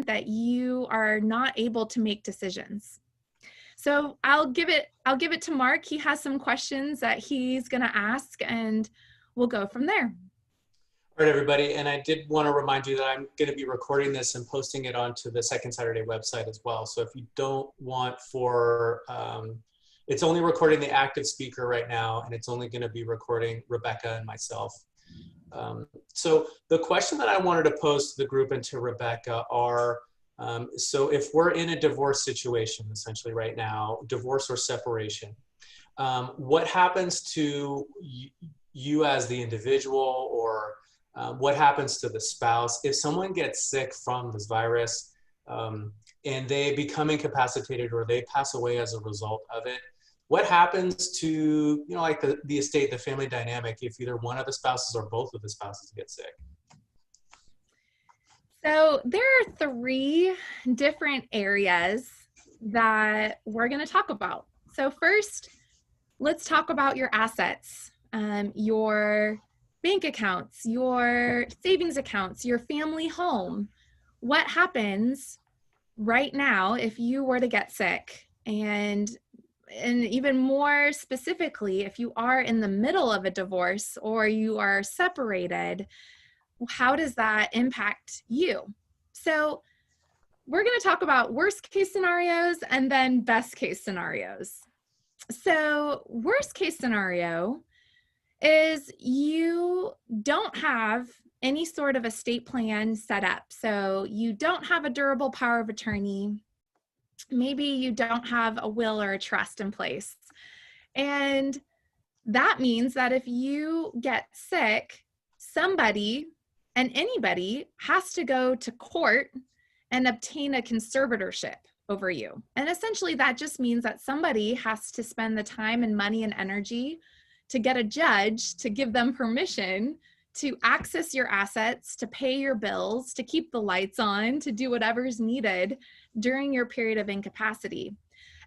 that you are not able to make decisions. So I'll give it to Mark. He has some questions that he's going to ask, and we'll go from there. All right, everybody. And I did want to remind you that I'm going to be recording this and posting it onto the Second Saturday website as well. So if you don't want for, it's only recording the active speaker right now, and it's only going to be recording Rebecca and myself. So the question that I wanted to pose to the group and to Rebecca are, so if we're in a divorce situation, essentially right now, divorce or separation, what happens to you as the individual, or what happens to the spouse if someone gets sick from this virus and they become incapacitated or they pass away as a result of it? What happens to, you know, like the estate, the family dynamic, if either one of the spouses or both of the spouses get sick? So there are 3 different areas that we're going to talk about. So first, let's talk about your assets, your bank accounts, your savings accounts, your family home. What happens right now if you were to get sick? And even more specifically, if you are in the middle of a divorce or you are separated, how does that impact you? So we're going to talk about worst case scenarios and then best case scenarios. So worst case scenario is you don't have any sort of estate plan set up. So you don't have a durable power of attorney. Maybe you don't have a will or a trust in place. And that means that if you get sick, somebody and anybody has to go to court and obtain a conservatorship over you. And essentially that just means that somebody has to spend the time and money and energy to get a judge to give them permission to access your assets, to pay your bills, to keep the lights on, to do whatever's needed during your period of incapacity.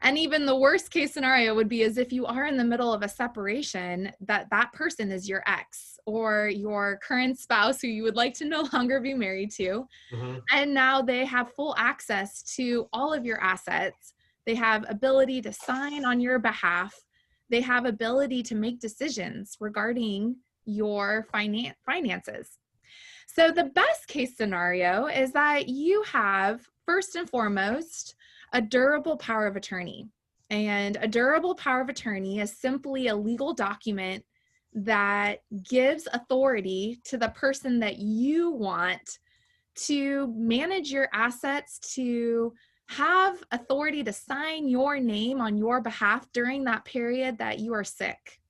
And even the worst case scenario would be as if you are in the middle of a separation, that person is your ex or your current spouse who you would like to no longer be married to. Mm-hmm. And now they have full access to all of your assets. They have ability to sign on your behalf. They have ability to make decisions regarding your finances. So the best case scenario is that you have, first and foremost, a durable power of attorney. And a durable power of attorney is simply a legal document that gives authority to the person that you want to manage your assets, to have authority to sign your name on your behalf during that period that you are sick.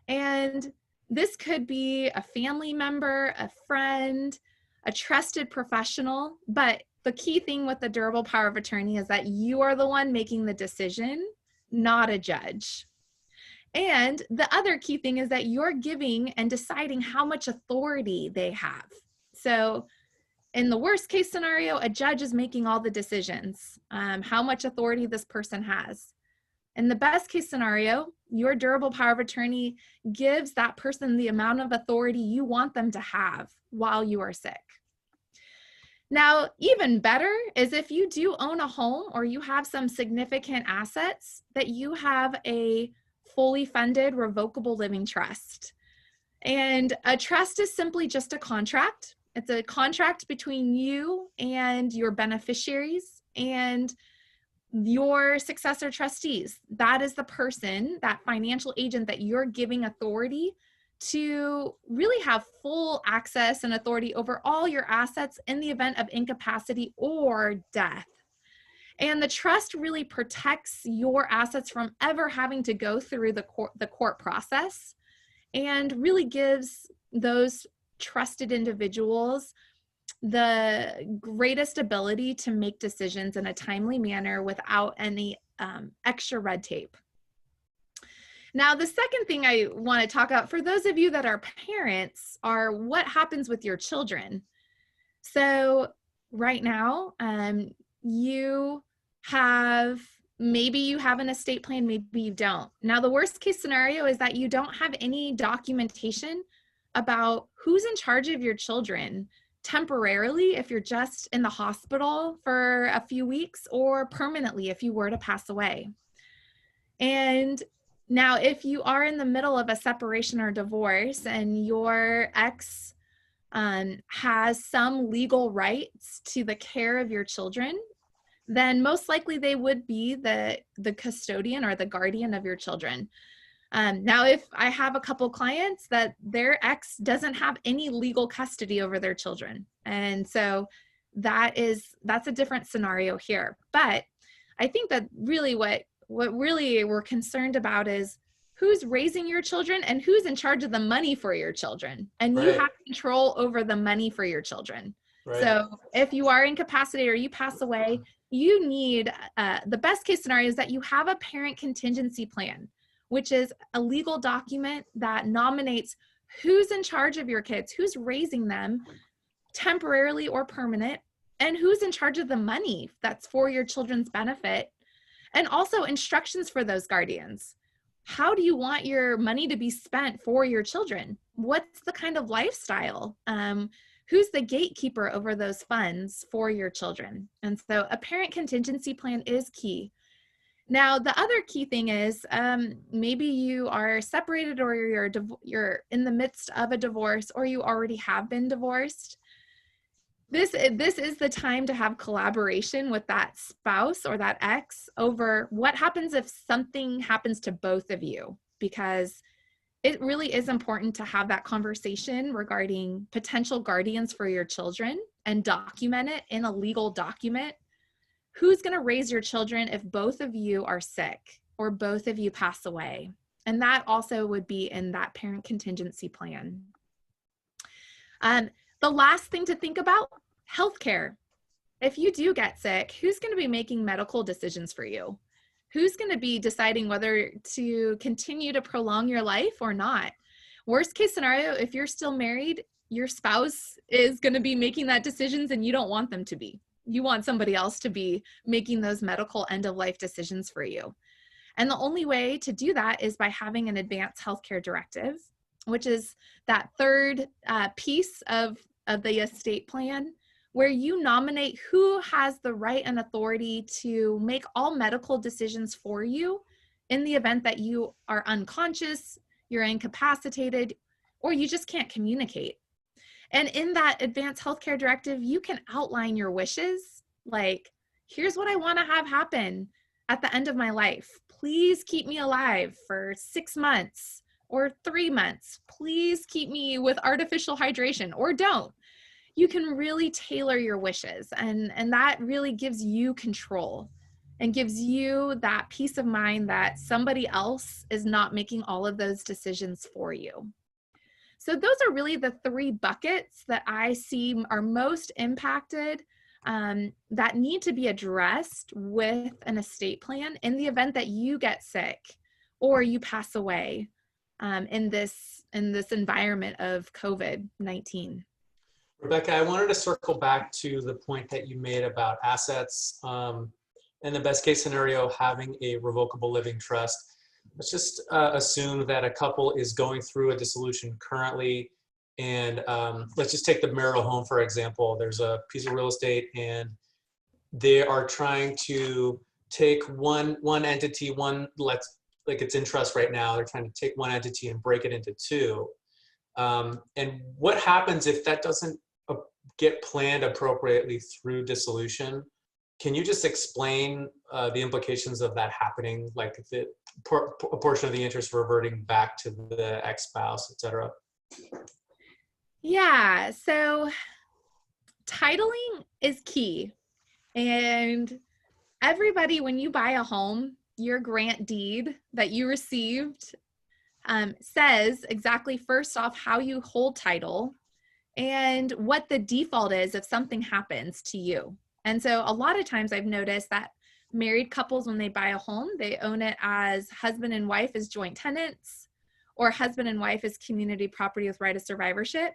And this could be a family member, a friend, a trusted professional, but the key thing with the durable power of attorney is that you are the one making the decision, not a judge. And the other key thing is that you're giving and deciding how much authority they have. So in the worst case scenario, a judge is making all the decisions, how much authority this person has. In the best case scenario, your durable power of attorney gives that person the amount of authority you want them to have while you are sick. Now, even better is if you do own a home or you have some significant assets, that you have a fully funded revocable living trust. And a trust is simply just a contract. It's a contract between you and your beneficiaries and your successor trustees. That is the person, that financial agent that you're giving authority to really have full access and authority over all your assets in the event of incapacity or death. And the trust really protects your assets from ever having to go through the court process, and really gives those trusted individuals the greatest ability to make decisions in a timely manner without any extra red tape. Now, the second thing I want to talk about for those of you that are parents are what happens with your children. So right now, maybe you have an estate plan, maybe you don't. Now, the worst case scenario is that you don't have any documentation about who's in charge of your children temporarily if you're just in the hospital for a few weeks, or permanently if you were to pass away. And now, if you are in the middle of a separation or divorce and your ex has some legal rights to the care of your children, then most likely they would be the custodian or the guardian of your children. Now, if I have a couple clients that their ex doesn't have any legal custody over their children, and so that's a different scenario here. But I think that really what really we're concerned about is who's raising your children and who's in charge of the money for your children. And you have control over the money for your children. Right. So if you are incapacitated or you pass away, you need, the best case scenario is that you have a parent contingency plan, which is a legal document that nominates who's in charge of your kids, who's raising them temporarily or permanent, and who's in charge of the money that's for your children's benefit. And also instructions for those guardians. How do you want your money to be spent for your children? What's the kind of lifestyle? Who's the gatekeeper over those funds for your children? And so a parent contingency plan is key. Now, the other key thing is maybe you are separated, or you're in the midst of a divorce, or you already have been divorced. This is the time to have collaboration with that spouse or that ex over what happens if something happens to both of you, because it really is important to have that conversation regarding potential guardians for your children and document it in a legal document. Who's going to raise your children if both of you are sick or both of you pass away? And that also would be in that parent contingency plan. The last thing to think about, healthcare. If you do get sick, who's going to be making medical decisions for you? Who's going to be deciding whether to continue to prolong your life or not? Worst case scenario, if you're still married, your spouse is going to be making that decisions and you don't want them to be. You want somebody else to be making those medical end-of-life decisions for you. And the only way to do that is by having an advanced healthcare directive, which is that third piece of the estate plan, where you nominate who has the right and authority to make all medical decisions for you in the event that you are unconscious, you're incapacitated, or you just can't communicate. And in that advanced healthcare directive, you can outline your wishes, like, here's what I want to have happen at the end of my life. Please keep me alive for 6 months or 3 months. Please keep me with artificial hydration, or don't. You can really tailor your wishes, and that really gives you control and gives you that peace of mind that somebody else is not making all of those decisions for you. So those are really the 3 buckets that I see are most impacted that need to be addressed with an estate plan in the event that you get sick or you pass away in this environment of COVID-19. Rebecca, I wanted to circle back to the point that you made about assets and the best case scenario, having a revocable living trust. Let's just assume that a couple is going through a dissolution currently, and let's just take the marital home, for example. There's a piece of real estate and they are trying to take one entity, like it's in trust right now, they're trying to take one entity and break it into 2. And what happens if that doesn't get planned appropriately through dissolution? Can you just explain the implications of that happening, like a portion of the interest reverting back to the ex-spouse, et cetera? Yeah, so titling is key. And everybody, when you buy a home, your grant deed that you received says exactly, first off, how you hold title and what the default is if something happens to you. And so a lot of times I've noticed that married couples, when they buy a home, they own it as husband and wife as joint tenants, or husband and wife as community property with right of survivorship.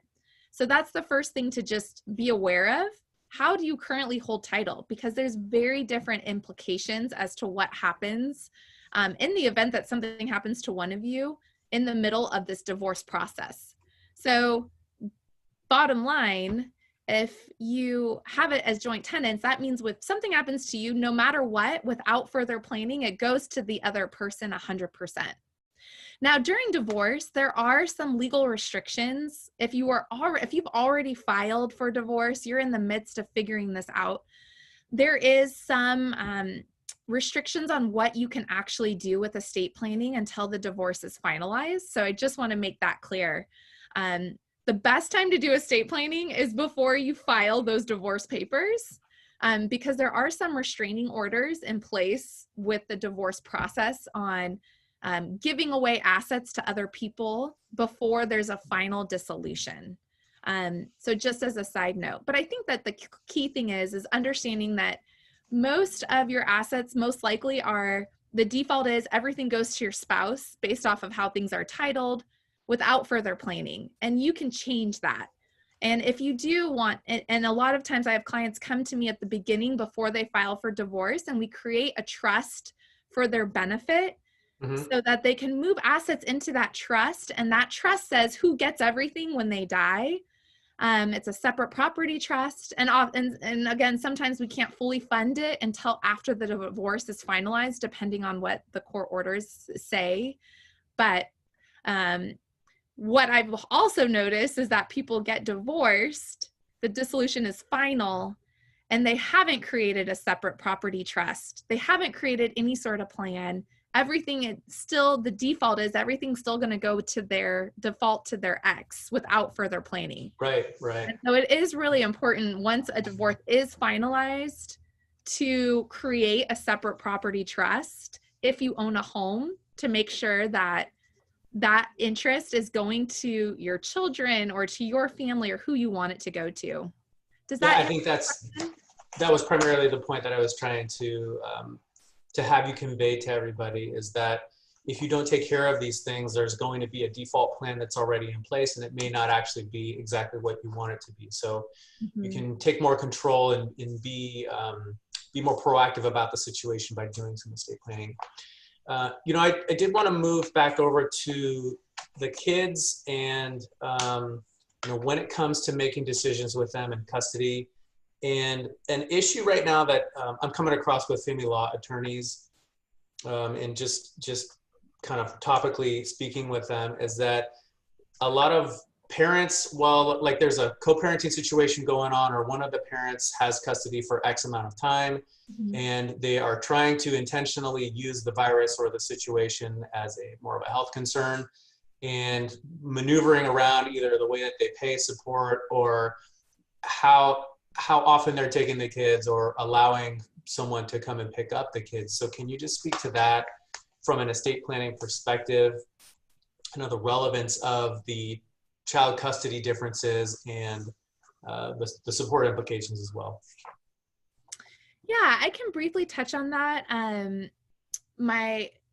So that's the first thing to just be aware of. How do you currently hold title? Because there's very different implications as to what happens in the event that something happens to one of you in the middle of this divorce process. So bottom line, if you have it as joint tenants, that means if something happens to you, no matter what, without further planning, it goes to the other person 100%. Now, during divorce, there are some legal restrictions. If you've already filed for divorce, you're in the midst of figuring this out. There is some restrictions on what you can actually do with estate planning until the divorce is finalized. So I just want to make that clear. The best time to do estate planning is before you file those divorce papers, because there are some restraining orders in place with the divorce process on giving away assets to other people before there's a final dissolution. So just as a side note, but I think that the key thing is understanding that most of your assets most likely the default is everything goes to your spouse based off of how things are titled without further planning. And you can change that. And if you do want, and a lot of times I have clients come to me at the beginning before they file for divorce, and we create a trust for their benefit so that they can move assets into that trust. And that trust says who gets everything when they die. It's a separate property trust. And again, sometimes we can't fully fund it until after the divorce is finalized, depending on what the court orders say. But what I've also noticed is that people get divorced, the dissolution is final, and they haven't created a separate property trust. They haven't created any sort of plan. The default is everything's still going to go to their default to their ex without further planning. Right. And so it is really important once a divorce is finalized to create a separate property trust if you own a home, to make sure that that interest is going to your children or to your family or who you want it to go to. I think that was primarily the point that I was trying to have you convey to everybody, is that if you don't take care of these things, there's going to be a default plan that's already in place, and it may not actually be exactly what you want it to be. So you can take more control and be more proactive about the situation by doing some estate planning. I did want to move back over to the kids and, when it comes to making decisions with them in custody. And an issue right now that I'm coming across with family law attorneys and just kind of topically speaking with them is that a lot of parents, like there's a co-parenting situation going on, or one of the parents has custody for X amount of time, and they are trying to intentionally use the virus or the situation as more of a health concern, and maneuvering around either the way that they pay support or how often they're taking the kids or allowing someone to come and pick up the kids. So can you just speak to that from an estate planning perspective? The relevance of the child custody differences and the support implications as well. Yeah, I can briefly touch on that.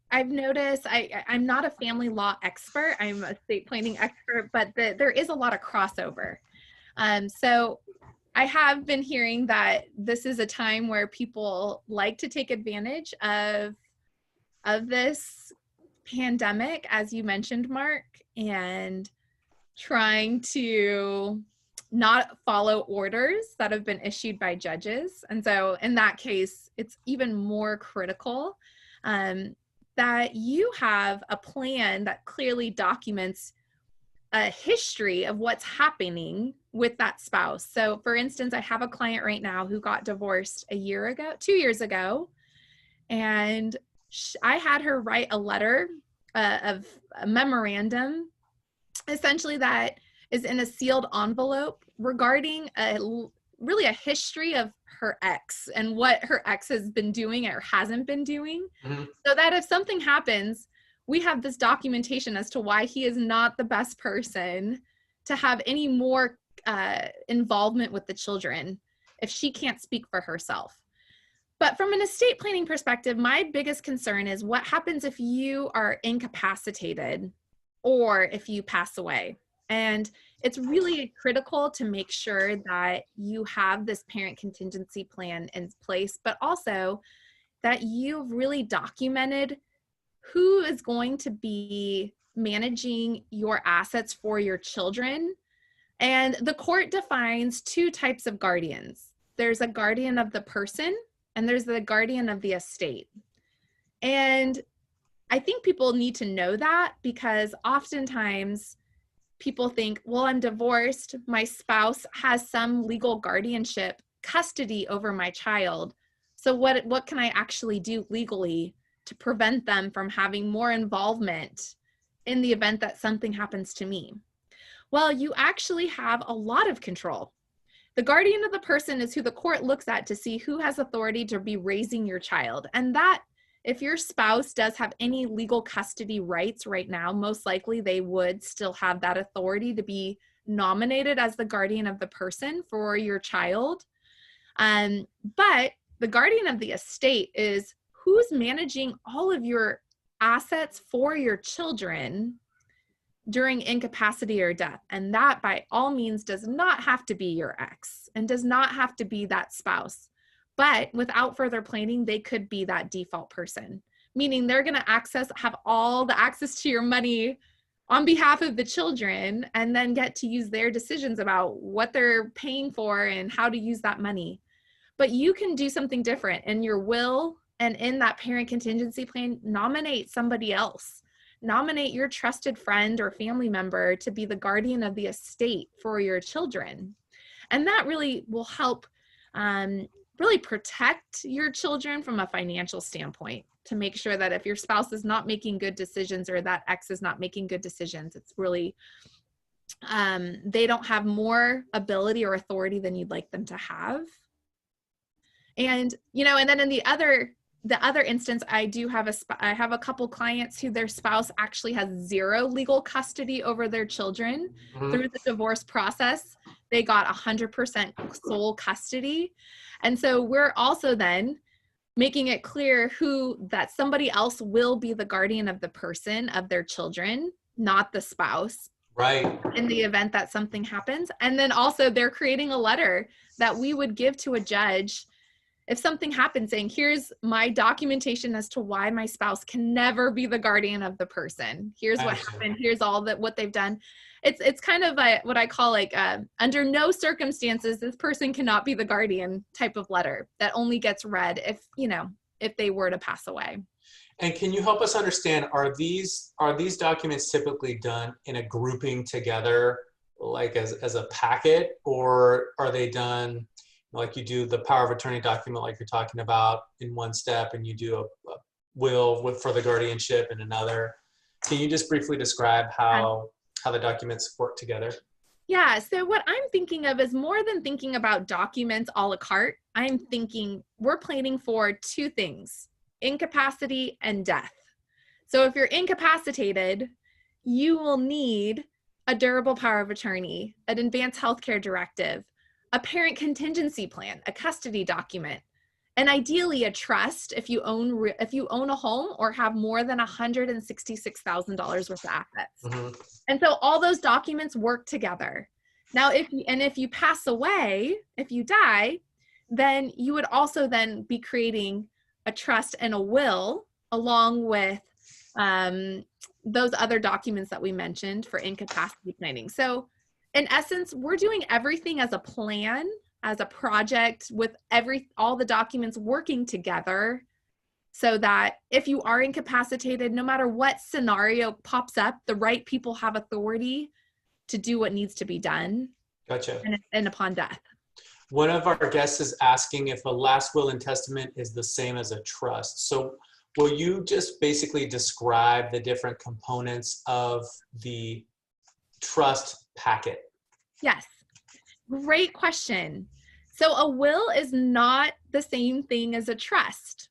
I've noticed, I'm not a family law expert, I'm a estate planning expert, but there is a lot of crossover. So I have been hearing that this is a time where people like to take advantage of this pandemic, as you mentioned, Mark, and trying to not follow orders that have been issued by judges. And so in that case, it's even more critical that you have a plan that clearly documents a history of what's happening with that spouse. So for instance, I have a client right now who got divorced 2 years ago, and I had her write a letter of a memorandum, essentially, that is in a sealed envelope regarding really a history of her ex and what her ex has been doing or hasn't been doing, so that if something happens, we have this documentation as to why he is not the best person to have any more involvement with the children if she can't speak for herself. But from an estate planning perspective, my biggest concern is what happens if you are incapacitated or if you pass away. And it's really critical to make sure that you have this parent contingency plan in place, but also that you've really documented who is going to be managing your assets for your children And the court defines two types of guardians. There's a guardian of the person, and there's the guardian of the estate. And I think people need to know that, because oftentimes people think, well, I'm divorced, my spouse has some legal guardianship, custody over my child. So what can I actually do legally to prevent them from having more involvement in the event that something happens to me? Well, you actually have a lot of control. The guardian of the person is who the court looks at to see who has authority to be raising your child. And that, if your spouse does have any legal custody rights right now, most likely they would still have that authority to be nominated as the guardian of the person for your child. But the guardian of the estate is who's managing all of your assets for your children during incapacity or death. And that, by all means, does not have to be your ex and does not have to be that spouse. But without further planning, they could be that default person, meaning they're going to have all the access to your money on behalf of the children, and then get to use their decisions about what they're paying for and how to use that money. But you can do something different in your will, and in that parent contingency plan, nominate somebody else. Nominate your trusted friend or family member to be the guardian of the estate for your children. And that really will help really protect your children from a financial standpoint, to make sure that if your spouse is not making good decisions or that ex is not making good decisions, it's really, they don't have more ability or authority than you'd like them to have. And, and then in the other instance, I have a couple clients who their spouse actually has zero legal custody over their children. Through the divorce process. They got 100% sole custody. And so we're also then making it clear that somebody else will be the guardian of the person, of their children, not the spouse. Right. In the event that something happens. And then also they're creating a letter that we would give to a judge if something happens, saying, here's my documentation as to why my spouse can never be the guardian of the person. Here's what happened. Here's what they've done. It's kind of what I call under no circumstances, this person cannot be the guardian type of letter that only gets read if they were to pass away. And can you help us understand, are these documents typically done in a grouping together, like as a packet, or are they done like you do the power of attorney document like you're talking about in one step, and you do a will for the guardianship in another? Can you just briefly describe how the documents work together? Yeah, so what I'm thinking of is more than thinking about documents a la carte. I'm thinking we're planning for two things: incapacity and death. So if you're incapacitated, you will need a durable power of attorney, an advanced healthcare directive, a parent contingency plan, a custody document, and ideally a trust if you own a home or have more than $166,000 worth of assets. And so all those documents work together. Now, if you pass away, if you die, then you would also then be creating a trust and a will along with those other documents that we mentioned for incapacity planning. So in essence, we're doing everything as a plan, as a project, with all the documents working together, so that if you are incapacitated, no matter what scenario pops up, the right people have authority to do what needs to be done. Gotcha. And upon death. One of our guests is asking if a last will and testament is the same as a trust. So will you just basically describe the different components of the trust packet? Yes. Great question. So a will is not the same thing as a trust.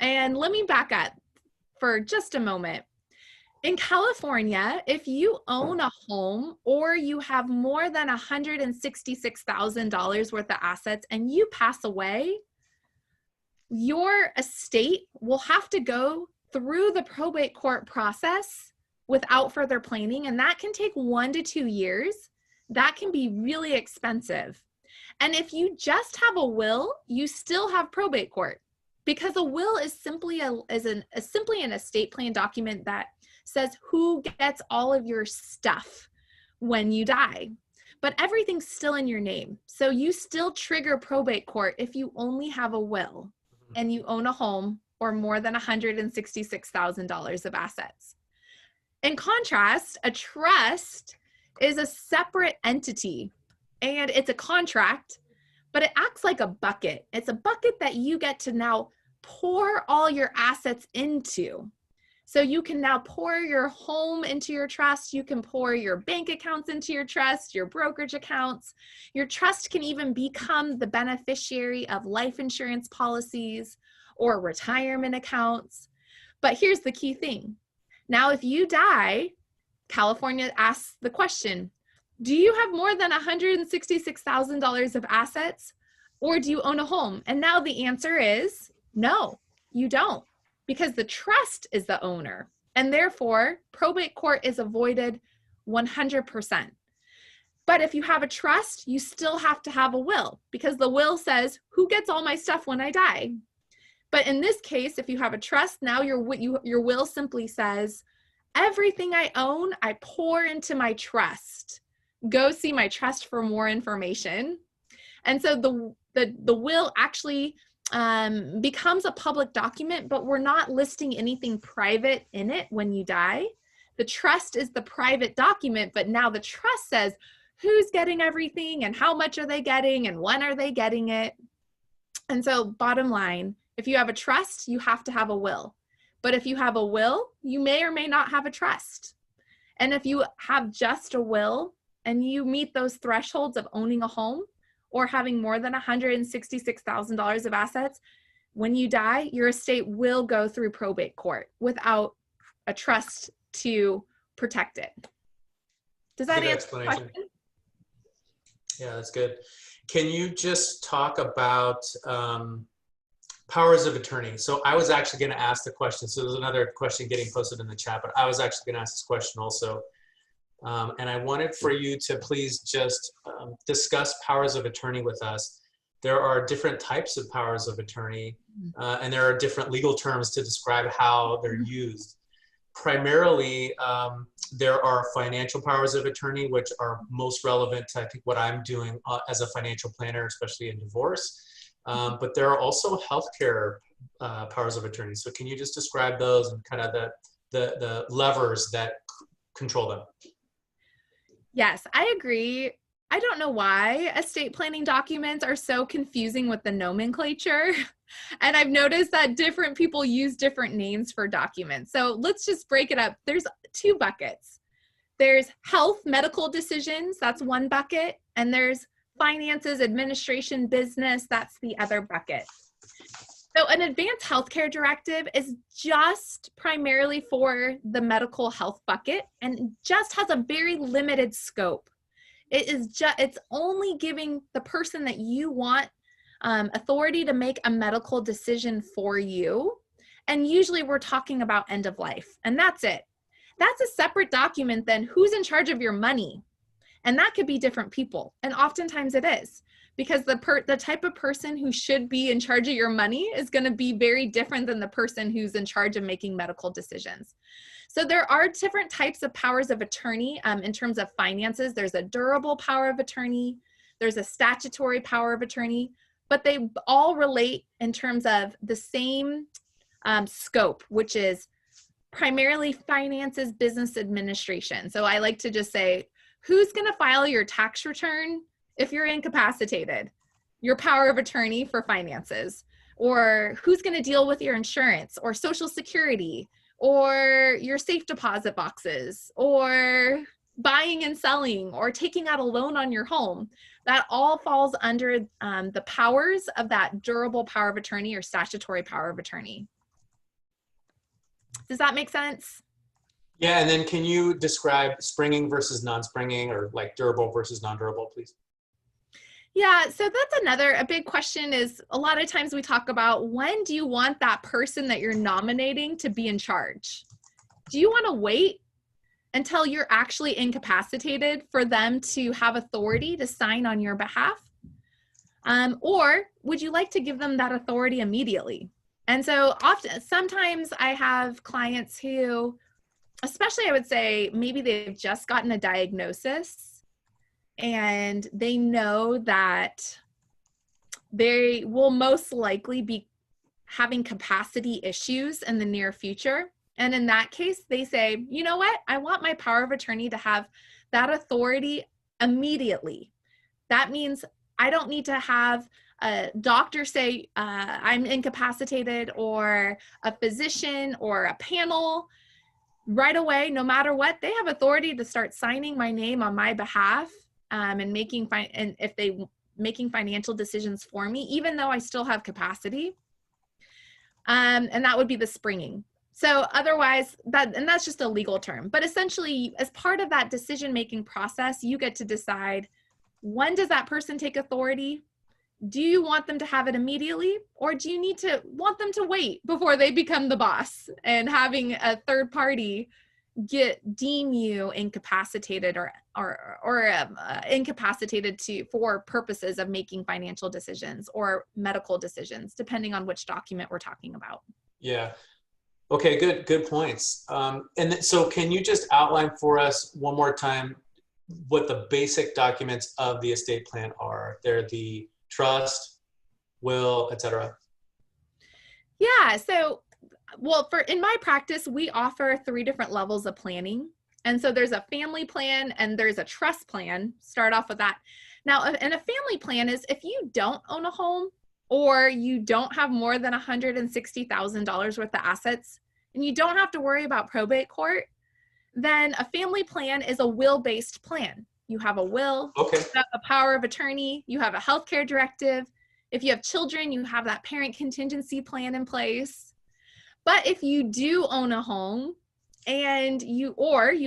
And let me back up for just a moment. In California, if you own a home or you have more than $166,000 worth of assets and you pass away, your estate will have to go through the probate court process without further planning, and that can take 1 to 2 years. That can be really expensive. And if you just have a will, you still have probate court, because a will is simply an estate plan document that says who gets all of your stuff when you die. but everything's still in your name. So you still trigger probate court if you only have a will and you own a home or more than $166,000 of assets. In contrast, a trust is a separate entity and it's a contract, but it acts like a bucket. It's a bucket that you get to now pour all your assets into. So you can now pour your home into your trust. You can pour your bank accounts into your trust, your brokerage accounts. Your trust can even become the beneficiary of life insurance policies or retirement accounts. But here's the key thing. Now, if you die, California asks the question, do you have more than $166,000 of assets, or do you own a home? And now the answer is no, you don't, because the trust is the owner. And therefore, probate court is avoided 100%. But if you have a trust, you still have to have a will, because the will says, who gets all my stuff when I die? But in this case, if you have a trust, now your will simply says, everything I own, I pour into my trust. Go see my trust for more information. And so the will actually becomes a public document, but we're not listing anything private in it when you die. The trust is the private document, but now the trust says who's getting everything and how much are they getting and when are they getting it. And so bottom line, if you have a trust, you have to have a will. But if you have a will, you may or may not have a trust. And if you have just a will and you meet those thresholds of owning a home or having more than $166,000 of assets, when you die, your estate will go through probate court without a trust to protect it. Does that answer the question? Yeah, that's good. Can you just talk about powers of attorney? So I was actually going to ask the question. So there's another question getting posted in the chat, but I was actually going to ask this question also. And I wanted for you to please just discuss powers of attorney with us. There are different types of powers of attorney, and there are different legal terms to describe how they're used. Primarily, there are financial powers of attorney, which are most relevant to, I think, what I'm doing as a financial planner, especially in divorce. But there are also healthcare powers of attorney. So can you just describe those and kind of the levers that control them? Yes, I agree. I don't know why estate planning documents are so confusing with the nomenclature. And I've noticed that different people use different names for documents. So let's just break it up. There's two buckets. There's health, medical decisions, that's one bucket. And there's finances, administration, business, that's the other bucket. So an advanced healthcare directive is just primarily for the medical health bucket and just has a very limited scope. It's only giving the person that you want authority to make a medical decision for you. And usually we're talking about end of life, and that's it. That's a separate document than who's in charge of your money. And that could be different people. And oftentimes it is, because the type of person who should be in charge of your money is going to be very different than the person who's in charge of making medical decisions. So there are different types of powers of attorney in terms of finances. There's a durable power of attorney. There's a statutory power of attorney, but they all relate in terms of the same scope, which is primarily finances, business administration. So I like to just say, who's going to file your tax return if you're incapacitated? Your power of attorney for finances. Or who's going to deal with your insurance or Social Security or your safe deposit boxes or buying and selling or taking out a loan on your home. That all falls under the powers of that durable power of attorney or statutory power of attorney. Does that make sense? Yeah, and then can you describe springing versus non-springing, or like durable versus non-durable, please? Yeah, so that's a big question. Is a lot of times we talk about, when do you want that person that you're nominating to be in charge? Do you want to wait until you're actually incapacitated for them to have authority to sign on your behalf? Or would you like to give them that authority immediately? And so sometimes I have clients who, especially I would say maybe they've just gotten a diagnosis and they know that they will most likely be having capacity issues in the near future. And in that case, they say, you know what? I want my power of attorney to have that authority immediately. That means I don't need to have a doctor say I'm incapacitated, or a physician or a panel. Right away, no matter what, they have authority to start signing my name on my behalf, and making financial decisions for me, even though I still have capacity. And that would be the springing. So otherwise, that's just a legal term. But essentially, as part of that decision-making process, you get to decide, when does that person take authority? Do you want them to have it immediately, or do you want them to wait before they become the boss and having a third party deem you incapacitated or incapacitated for purposes of making financial decisions or medical decisions, depending on which document we're talking about? Yeah. Okay, good points. So can you just outline for us one more time what the basic documents of the estate plan are? They're the trust, will, etc. Yeah, so, well, in my practice, we offer 3 different levels of planning. And so there's a family plan and there's a trust plan. Start off with that. Now, and a family plan is if you don't own a home, or you don't have more than $160,000 worth of assets, and you don't have to worry about probate court, then a family plan is a will-based plan. You have a will, Okay. you have a power of attorney, you have a healthcare directive. If you have children, you have that parent contingency plan in place. But if you do own a home and you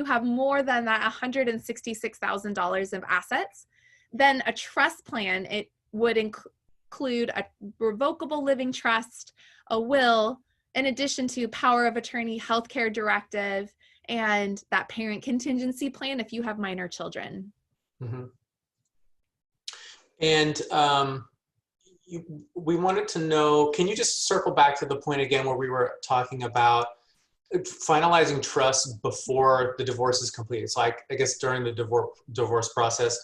have more than that $166,000 of assets, then a trust plan, it would include a revocable living trust, a will, in addition to power of attorney, healthcare directive, and that parent contingency plan if you have minor children. Mm-hmm. And we wanted to know, can you just circle back to the point again where we were talking about finalizing trust before the divorce is completed? So I guess during the divorce process,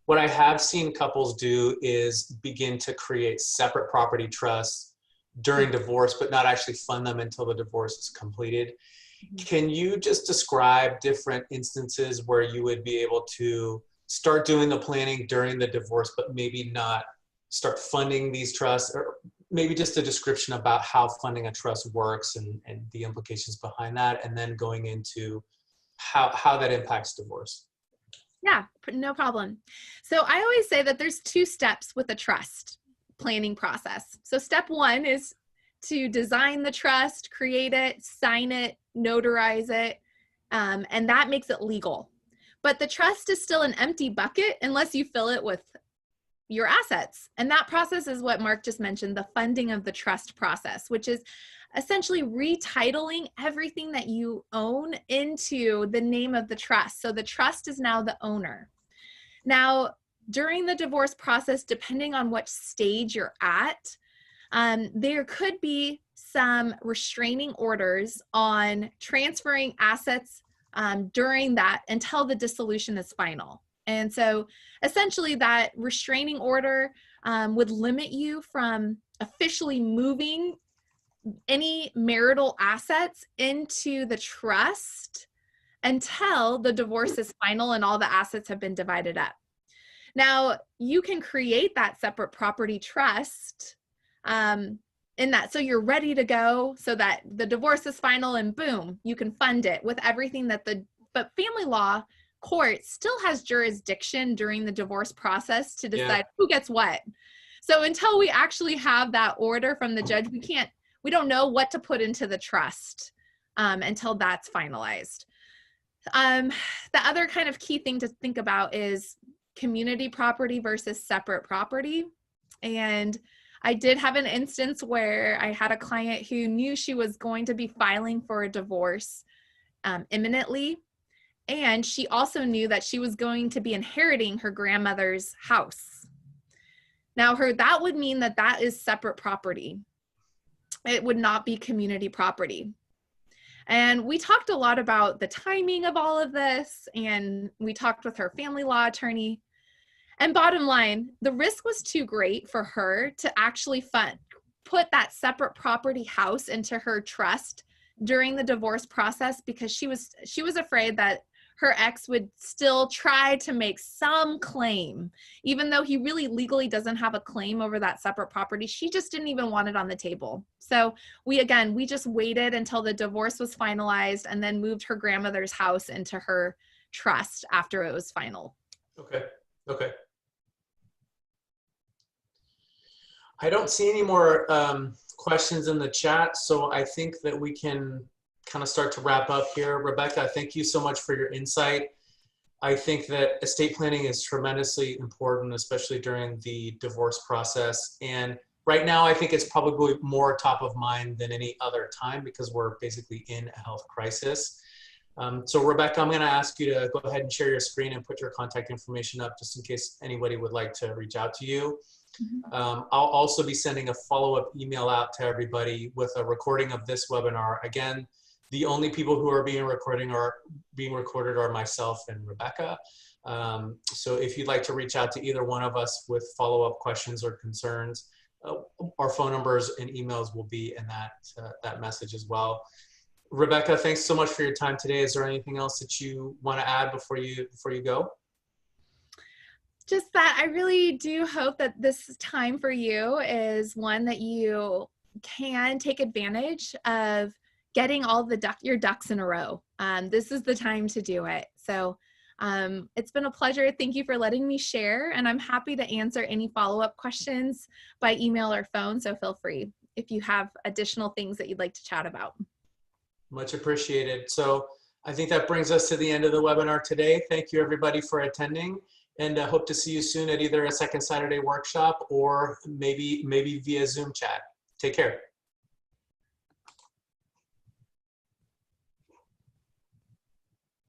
what I have seen couples do is begin to create separate property trusts during divorce, but not actually fund them until the divorce is completed. Can you just describe different instances where you would be able to start doing the planning during the divorce, but maybe not start funding these trusts, or maybe just a description about how funding a trust works and the implications behind that, and then going into how that impacts divorce? Yeah, no problem. So I always say that there's 2 steps with a trust planning process. So step 1 is to design the trust, create it, sign it, notarize it, and that makes it legal. But the trust is still an empty bucket unless you fill it with your assets. And that process is what Mark just mentioned, the funding of the trust process, which is essentially retitling everything that you own into the name of the trust. So the trust is now the owner. Now, during the divorce process, depending on what stage you're at, there could be some restraining orders on transferring assets during that until the dissolution is final. And so essentially that restraining order would limit you from officially moving any marital assets into the trust until the divorce is final and all the assets have been divided up. Now, you can create that separate property trust in that, so you're ready to go, so that the divorce is final and boom, you can fund it with everything but family law court still has jurisdiction during the divorce process to decide who gets what. So until we actually have that order from the judge, we don't know what to put into the trust until that's finalized. The other kind of key thing to think about is community property versus separate property. And I did have an instance where I had a client who knew she was going to be filing for a divorce imminently. And she also knew that she was going to be inheriting her grandmother's house. Now, that would mean that is separate property. It would not be community property. And we talked a lot about the timing of all of this, and we talked with her family law attorney. And bottom line, the risk was too great for her to actually put that separate property house into her trust during the divorce process, because she was afraid that her ex would still try to make some claim, even though he really legally doesn't have a claim over that separate property. She just didn't even want it on the table. So we just waited until the divorce was finalized and then moved her grandmother's house into her trust after it was final. Okay. Okay. I don't see any more questions in the chat, so I think that we can kind of start to wrap up here. Rebecca, thank you so much for your insight. I think that estate planning is tremendously important, especially during the divorce process. And right now, I think it's probably more top of mind than any other time because we're basically in a health crisis. So Rebecca, I'm going to ask you to go ahead and share your screen and put your contact information up just in case anybody would like to reach out to you. I'll also be sending a follow-up email out to everybody with a recording of this webinar. Again, the only people who are being recorded are myself and Rebecca. So if you'd like to reach out to either one of us with follow-up questions or concerns, our phone numbers and emails will be in that message as well. Rebecca, thanks so much for your time today. Is there anything else that you want to add before you go? Just that I really do hope that this time for you is one that you can take advantage of getting all your ducks in a row. This is the time to do it. So it's been a pleasure. Thank you for letting me share, and I'm happy to answer any follow-up questions by email or phone, so feel free if you have additional things that you'd like to chat about. Much appreciated. So I think that brings us to the end of the webinar today. Thank you everybody for attending, and I hope to see you soon at either a Second Saturday workshop or maybe via Zoom chat. Take care.